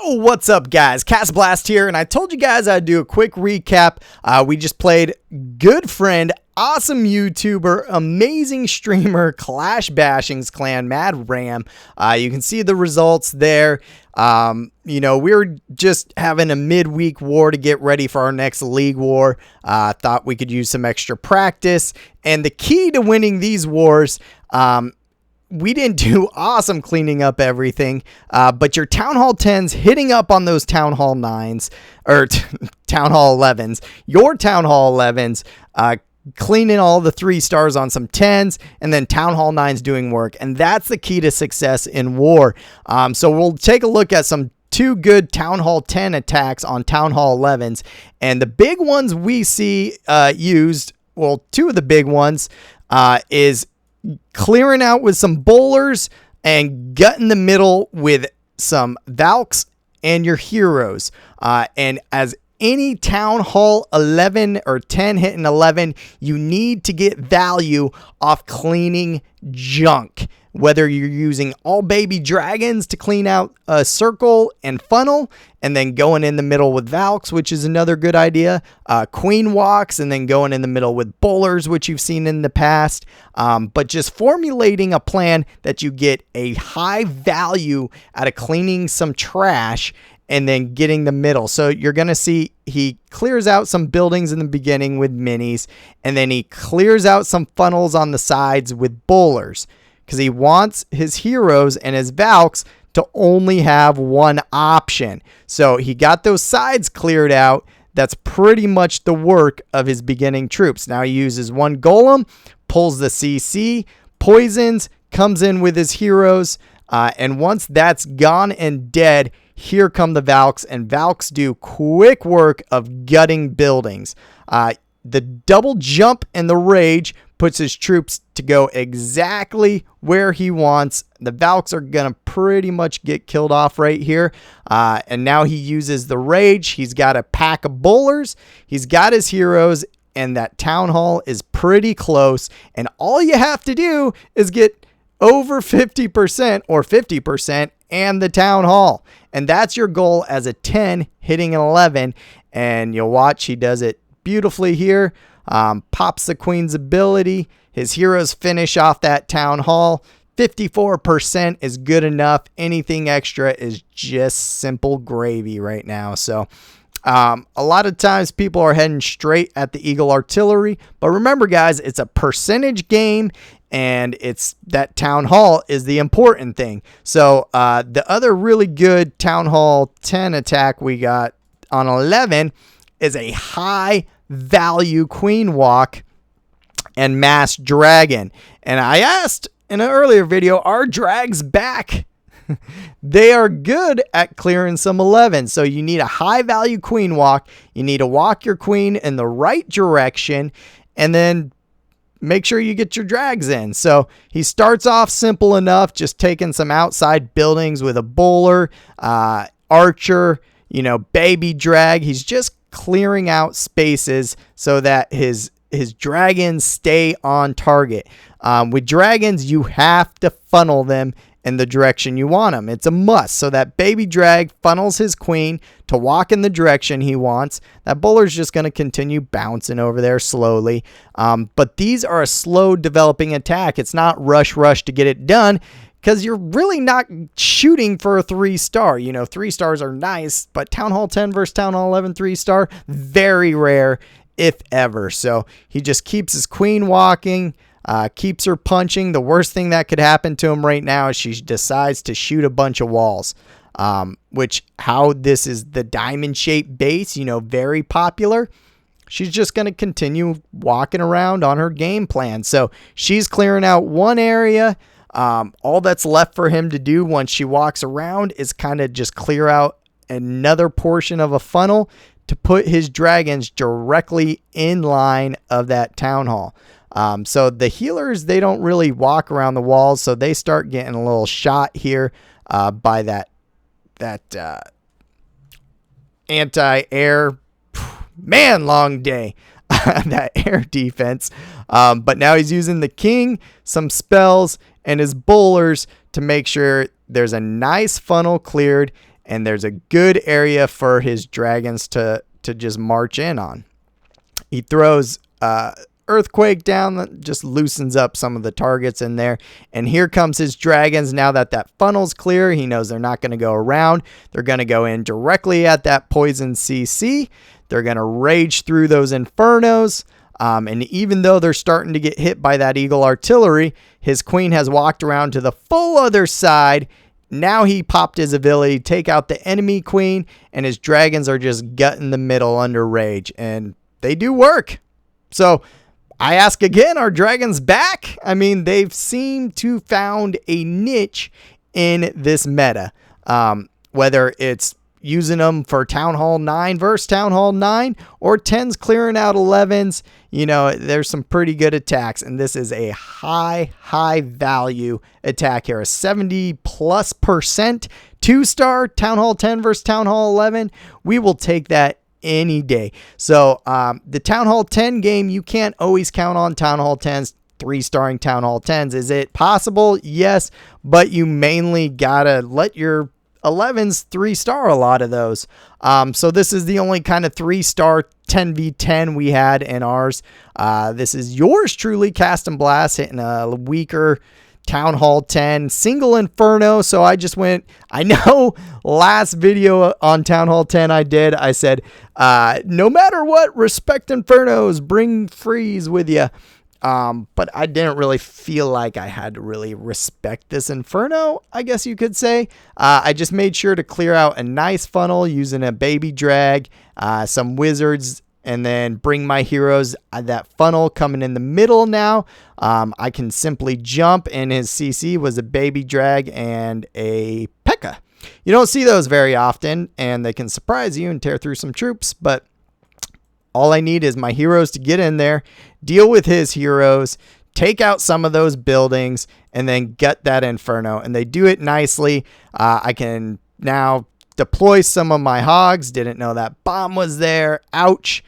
Yo, what's up guys? CastnBlast here, and I told you guys I'd do a quick recap. We just played good friend, awesome YouTuber, amazing streamer, Clash Bashing's clan, Mad Ram. You can see the results there. We were just having a midweek war to get ready for our next league war. Thought we could use some extra practice, and the key to winning these wars, we didn't do awesome cleaning up everything, but your Town Hall 10s hitting up on those Town Hall 9s, or Town Hall 11s, your Town Hall 11s, cleaning all the 3 stars on some 10s, and then Town Hall 9s doing work. And that's the key to success in war. So we'll take a look at some 2 good Town Hall 10 attacks on Town Hall 11s. And the big ones we see used, well, 2 of the big ones is clearing out with some bowlers and gutting the middle with some Valks and your heroes. And as any Town Hall 11 or 10 hitting 11, you need to get value off cleaning junk. Whether you're using all baby dragons to clean out a circle and funnel, and then going in the middle with Valks, which is another good idea. Queen walks, and then going in the middle with bowlers, which you've seen in the past. But just formulating a plan that you get a high value out of cleaning some trash and then getting the middle. So you're going to see he clears out some buildings in the beginning with minis, and then he clears out some funnels on the sides with bowlers, because he wants his heroes and his Valks to only have one option. So he got those sides cleared out. That's pretty much the work of his beginning troops. Now he uses 1 golem, pulls the CC, poisons, comes in with his heroes, and once that's gone and dead, here come the Valks, and Valks do quick work of gutting buildings. The double jump and the rage puts his troops to go exactly where he wants. The Valks are going to pretty much get killed off right here. And now he uses the rage. He's got a pack of bowlers. He's got his heroes, and that Town Hall is pretty close. And all you have to do is get over 50% or 50% and the Town Hall. And that's your goal as a 10 hitting an 11. And you'll watch he does it beautifully here. Pops the Queen's ability. His heroes finish off that Town Hall. 54% is good enough. Anything extra is just simple gravy right now. So a lot of times people are heading straight at the Eagle Artillery. But remember, guys, it's a percentage game, and it's that Town Hall is the important thing. So the other really good Town Hall 10 attack we got on 11 is a high value Queen Walk and Mass Dragon. And I asked in an earlier video, are drags back? They are good at clearing some 11. So you need a high value Queen Walk. You need to walk your queen in the right direction, and then make sure you get your drags in. So he starts off simple enough, just taking some outside buildings with a bowler, archer, baby drag. He's just clearing out spaces so that his dragons stay on target. With dragons, you have to funnel them in the direction you want them. It's a must. So that baby drag funnels his queen to walk in the direction he wants. That bowler's just going to continue bouncing over there slowly. But these are a slow developing attack. It's not rush to get it done, because you're really not shooting for a 3-star. 3 stars are nice, but Town Hall 10 versus Town Hall 11 3-star, very rare, if ever. So he just keeps his queen walking, keeps her punching. The worst thing that could happen to him right now is she decides to shoot a bunch of walls, which how this is the diamond-shaped base, very popular. She's just going to continue walking around on her game plan. So she's clearing out one area. All that's left for him to do once she walks around is kind of just clear out another portion of a funnel to put his dragons directly in line of that Town Hall. So the healers, they don't really walk around the walls, so they start getting a little shot here by that anti-air. Man, long day. That air defense. But now he's using the king, some spells, and his bowlers to make sure there's a nice funnel cleared and there's a good area for his dragons to just march in on. He throws Earthquake down, that just loosens up some of the targets in there. And here comes his dragons. Now that funnel's clear, he knows they're not going to go around. They're going to go in directly at that poison CC. They're going to rage through those Infernos. And even though they're starting to get hit by that Eagle Artillery, his queen has walked around to the full other side. Now he popped his ability, take out the enemy queen, and his dragons are just gutting the middle under rage. And they do work. So I ask again, are dragons back? I mean, they've seemed to found a niche in this meta. Whether it's using them for Town Hall 9 versus Town Hall 9 or 10s clearing out 11s, you know, there's some pretty good attacks. And this is a high value attack here. A 70+% 2-star Town Hall 10 versus Town Hall 11. We will take that any day. So the Town Hall 10 game, you can't always count on Town Hall 10s 3-starring Town Hall 10s. Is it possible? Yes, but you mainly gotta let your 11s 3-star a lot of those. So this is the only kind of 3-star 10v10 we had in ours. This is yours truly, Cast and Blast, hitting a weaker Town Hall 10 single Inferno. So I just went, I know last video on Town Hall 10 I said, no matter what, respect Infernos, bring freeze with you. But I didn't really feel like I had to really respect this Inferno, I guess you could say. I just made sure to clear out a nice funnel using a baby drag, some wizards, and then bring my heroes. That funnel coming in the middle now. I can simply jump, and his CC was a baby drag and a P.E.K.K.A. You don't see those very often, and they can surprise you and tear through some troops, but all I need is my heroes to get in there, deal with his heroes, take out some of those buildings, and then gut that Inferno. And they do it nicely. I can now deploy some of my hogs. Didn't know that bomb was there. Ouch.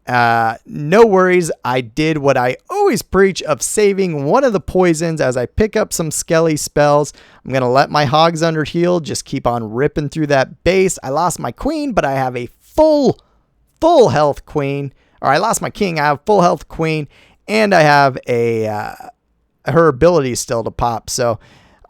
No worries. I did what I always preach of saving one of the poisons as I pick up some skelly spells. I'm going to let my hogs under heal, just keep on ripping through that base. I lost my queen, but I have a full health queen. Or I lost my king. I have full health queen, and I have her ability still to pop. So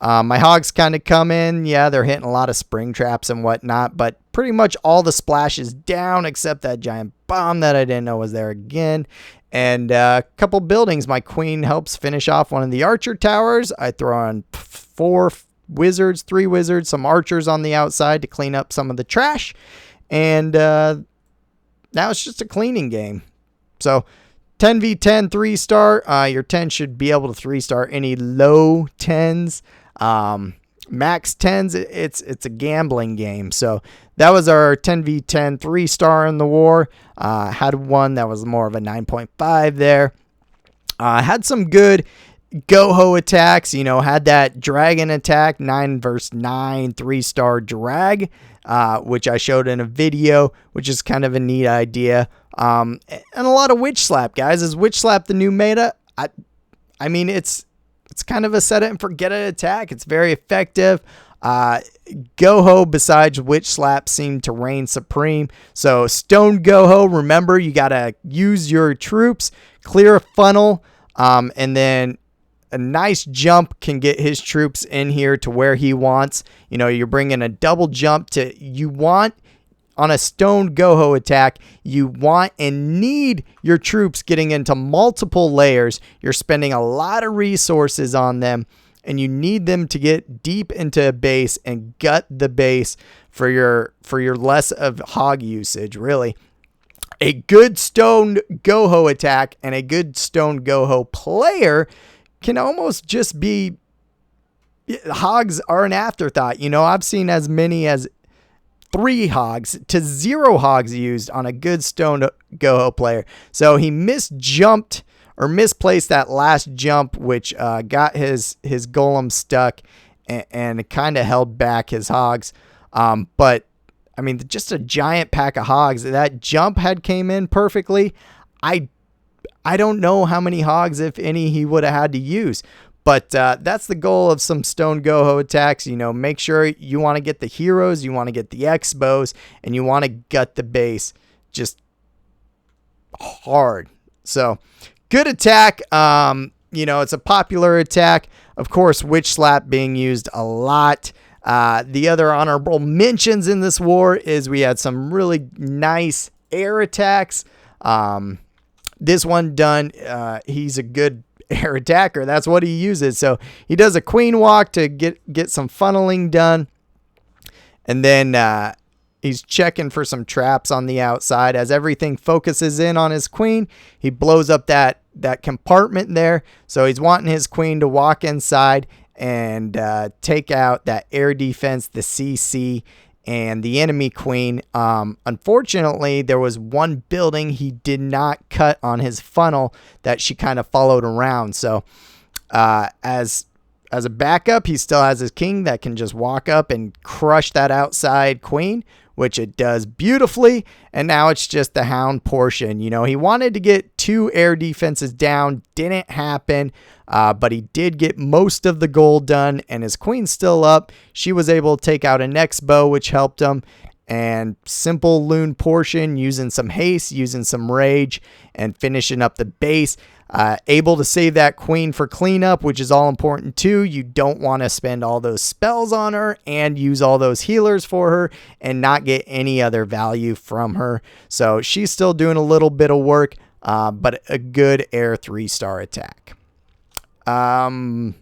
my hogs kind of come in. Yeah, they're hitting a lot of spring traps and whatnot, but pretty much all the splash is down except that giant bomb that I didn't know was there again. And a couple buildings. My queen helps finish off one of the archer towers. I throw on 3 wizards, some archers on the outside to clean up some of the trash. And now it's just a cleaning game. So 10v10 3-star. Your 10 should be able to 3-star any low 10s. Max 10s, it's a gambling game. So that was our 10v10 3-star in the war. Had one that was more of a 9.5 there. Had some good Goho attacks, you know, had that dragon attack, 9 versus 9, 3-star drag, which I showed in a video, which is kind of a neat idea. And a lot of Witch Slap, guys. Is Witch Slap the new meta? I mean, it's kind of a set it and forget it attack. It's very effective. Goho, besides Witch Slap, seemed to reign supreme. So Stone Goho, remember, you got to use your troops, clear a funnel, and then a nice jump can get his troops in here to where he wants. You know, you're bringing a double jump you want on a Stone Goho attack. You want and need your troops getting into multiple layers. You're spending a lot of resources on them, and you need them to get deep into a base and gut the base for your less of hog usage, really. A good Stone Goho attack and a good Stone Goho player can almost just be, hogs are an afterthought. You know, I've seen as many as 3 hogs to 0 hogs used on a good Stone Goho player. So he misjumped or misplaced that last jump, which got his golem stuck and kind of held back his hogs. But I mean, just a giant pack of hogs. That jump had came in perfectly. I don't know how many hogs, if any, he would have had to use. But that's the goal of some Stone Goho attacks. You know, make sure you want to get the heroes, you want to get the X-bows, and you want to gut the base just hard. So, good attack. You know, it's a popular attack. Of course, Witch Slap being used a lot. The other honorable mentions in this war is we had some really nice air attacks. This one done, he's a good air attacker. That's what he uses. So he does a queen walk to get some funneling done. And then he's checking for some traps on the outside. As everything focuses in on his queen, he blows up that compartment there. So he's wanting his queen to walk inside and take out that air defense, the CC, and the enemy queen. Unfortunately, there was one building he did not cut on his funnel that she kind of followed around. So as a backup, he still has his king that can just walk up and crush that outside queen, which it does beautifully. And now it's just the hound portion. You know, he wanted to get 2 air defenses down, didn't happen, but he did get most of the goal done, and his queen's still up. She was able to take out an X-bow, which helped him. And simple loon portion, using some haste, using some rage, and finishing up the base. Able to save that queen for cleanup, which is all important too. You don't want to spend all those spells on her and use all those healers for her and not get any other value from her. So she's still doing a little bit of work, but a good air 3-star attack. Like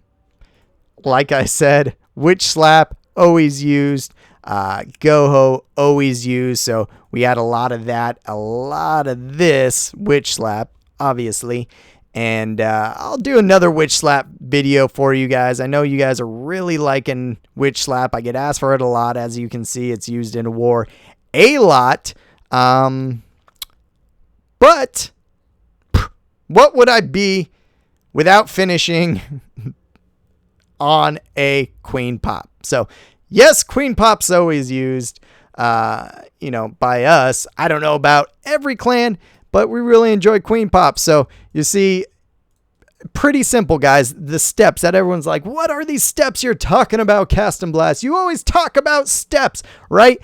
I said, Witch Slap always used. Goho always used. So we had a lot of that, a lot of this Witch Slap, obviously. And I'll do another Witch Slap video for you guys. I know you guys are really liking Witch Slap. I get asked for it a lot. As you can see, it's used in a war a lot. But what would I be without finishing on a queen pop? So yes, queen pop's always used, you know, by us. I don't know about every clan, but we really enjoy queen pop. So you see, pretty simple, guys. The steps that everyone's like, what are these steps you're talking about, Cast and Blast? You always talk about steps, right?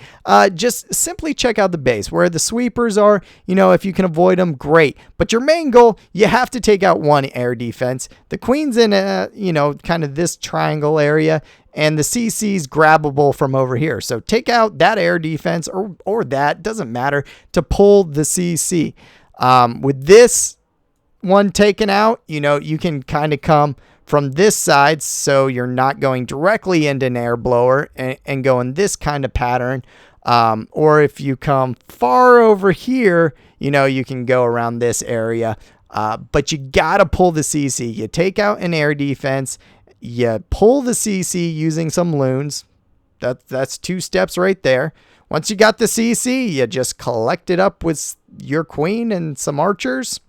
Just simply check out the base where the sweepers are. You know, if you can avoid them, great. But your main goal, you have to take out 1 air defense. The queen's in a, you know, kind of this triangle area, and the CC's grabbable from over here. So take out that air defense or that, doesn't matter, to pull the CC. With this one taken out, you know, you can kind of come from this side, so you're not going directly into an air blower and go in this kind of pattern. Or if you come far over here, you know, you can go around this area. But you got to pull the CC. You take out an air defense, you pull the CC using some loons. That's 2 steps right there. Once you got the CC, you just collect it up with your queen and some archers.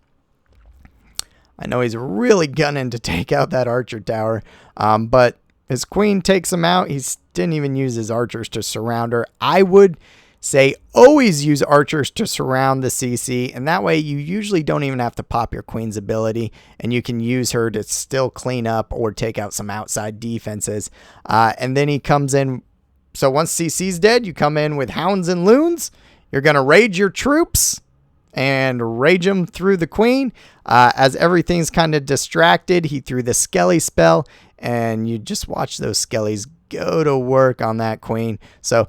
I know he's really gunning to take out that archer tower, but his queen takes him out. He didn't even use his archers to surround her. I would say always use archers to surround the CC, and that way you usually don't even have to pop your queen's ability, and you can use her to still clean up or take out some outside defenses. And then he comes in. So once CC's dead, you come in with hounds and loons. You're going to rage your troops and rage them through the queen. As everything's kind of distracted, he threw the Skelly spell, and you just watch those Skellies go to work on that queen. So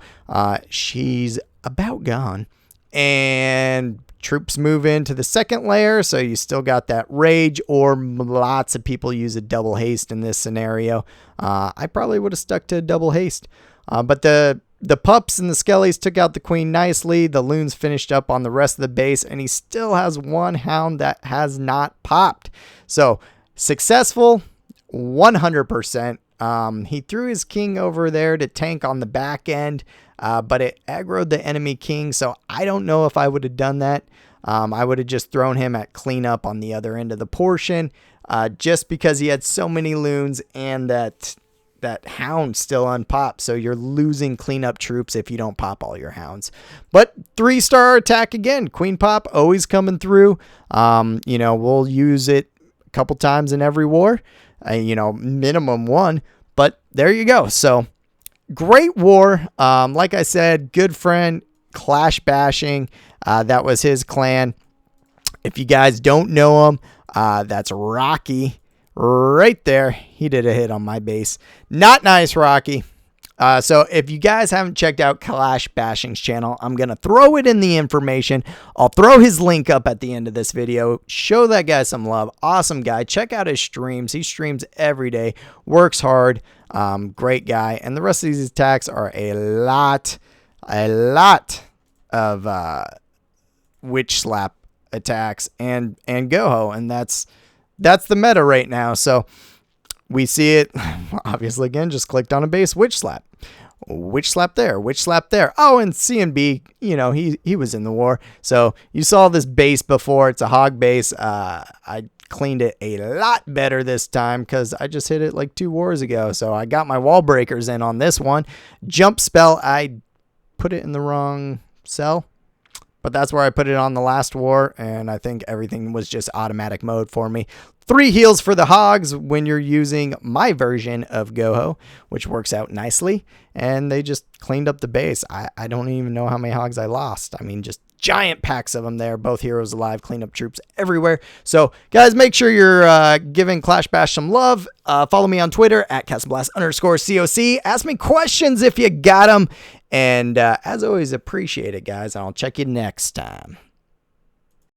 she's about gone. And troops move into the second layer, so you still got that rage, or lots of people use a double haste in this scenario. I probably would have stuck to a double haste. But the pups and the Skellies took out the queen nicely. The loons finished up on the rest of the base, and he still has 1 hound that has not popped. So successful, 100%. He threw his king over there to tank on the back end, but it aggroed the enemy king. So I don't know if I would have done that. I would have just thrown him at cleanup on the other end of the portion, just because he had so many loons and that hound still unpopped. So you're losing cleanup troops if you don't pop all your hounds. But 3-star attack again. Queen pop always coming through. You know, we'll use it a couple times in every war. you know, minimum 1. But there you go. So great war. Like I said, good friend, Clash Bashing. That was his clan. If you guys don't know him, that's Rocky right there. He did a hit on my base. Not nice, Rocky. So if you guys haven't checked out Clash Bashing's channel, I'm going to throw it in the information. I'll throw his link up at the end of this video. Show that guy some love. Awesome guy. Check out his streams. He streams every day. Works hard. Great guy. And the rest of these attacks are a lot of witch slap attacks and goho. And that's the meta right now. So we see it, obviously, again, just clicked on a base, witch slap. Witch slap there, witch slap there. Oh, and CNB, you know, he was in the war. So you saw this base before. It's a hog base. I cleaned it a lot better this time because I just hit it like 2 wars ago. So I got my wall breakers in on this one. Jump spell, I put it in the wrong cell. But that's where I put it on the last war, and I think everything was just automatic mode for me. 3 heals for the hogs when you're using my version of Goho, which works out nicely. And they just cleaned up the base. I don't even know how many hogs I lost. I mean, just giant packs of them there. Both heroes alive, clean up troops everywhere. So, guys, make sure you're giving Clash Bash some love. Follow me on Twitter at CastnBlast_COC. Ask me questions if you got them. And as always, appreciate it, guys. I'll check you next time.